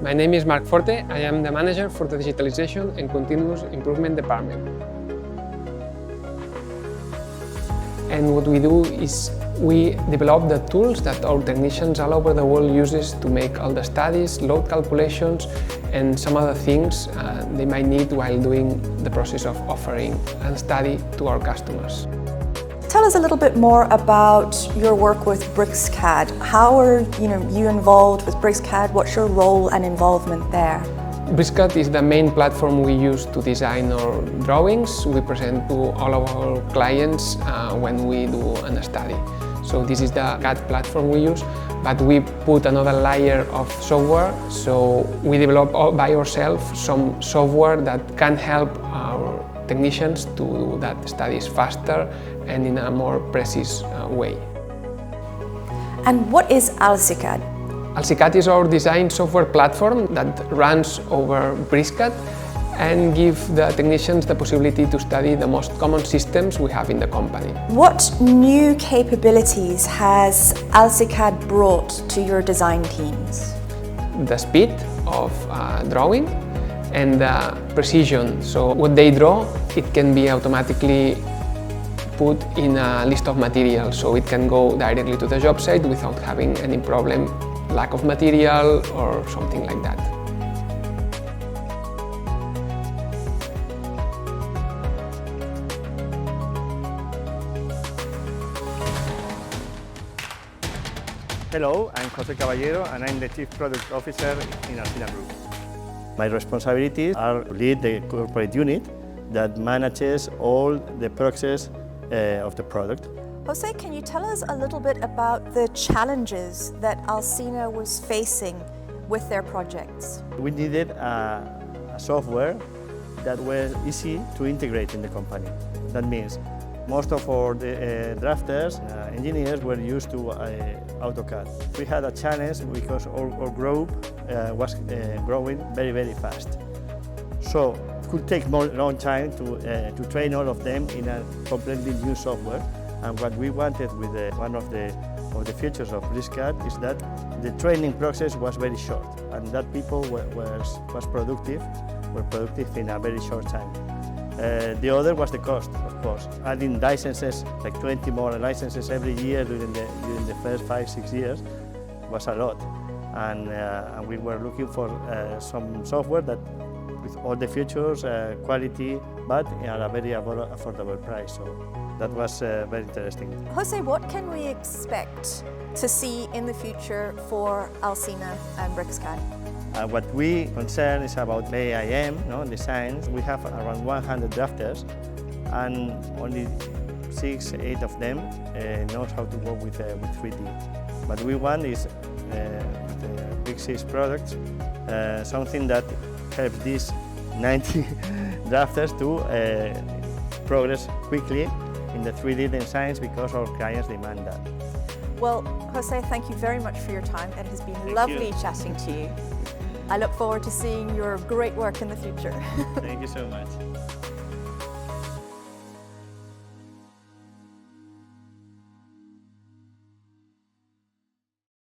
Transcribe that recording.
My name is Mark Forte. I am the manager for the Digitalization and Continuous Improvement department. And what we do is we develop the tools that our technicians all over the world uses to make all the studies, load calculations, and some other things they might need while doing the process of offering a study to our customers. Tell us a little bit more about your work with BricsCAD. How are you involved with BricsCAD? What's your role and involvement there? BricsCAD is the main platform we use to design our drawings. We present to all of our clients when we do a study. So this is the CAD platform we use, but we put another layer of software. So we develop all by ourselves some software that can help our technicians to do that studies faster and in a more precise way. And what is AlsiCAD? AlsiCAD is our design software platform that runs over BricsCAD and gives the technicians the possibility to study the most common systems we have in the company. What new capabilities has AlsiCAD brought to your design teams? The speed of drawing and the precision. So what they draw, it can be automatically put in a list of materials, so it can go directly to the job site without having any problem, lack of material or something like that. Hello, I'm Jose Caballero and I'm the Chief Product Officer in Alsina Group. My responsibilities are to lead the corporate unit that manages all the process of the product. Jose, can you tell us a little bit about the challenges that Alsina was facing with their projects? We needed a software that was easy to integrate in the company. That means most of our drafters, engineers were used to AutoCAD. We had a challenge because our group was growing very, very fast. So it could take a long time to train all of them in a completely new software. And what we wanted with one of the features of BricsCAD is that the training process was very short and that people were productive in a very short time. The other was the cost, of course. Adding licenses, like 20 more licenses every year during the first 5-6 years was a lot. And we were looking for some software that with all the features, quality, but at a very affordable price. So that was very interesting. Jose, what can we expect to see in the future for Alsina and BricsCAD? What we concern is about AIM, designs. We have around 100 drafters and only 6-8 of them knows how to work with 3D. What we want is the Bricsys products, something that helps these 90 drafters to progress quickly in the 3D designs because our clients demand that. Well, Jose, thank you very much for your time. It has been lovely chatting to you. I look forward to seeing your great work in the future. Thank you so much.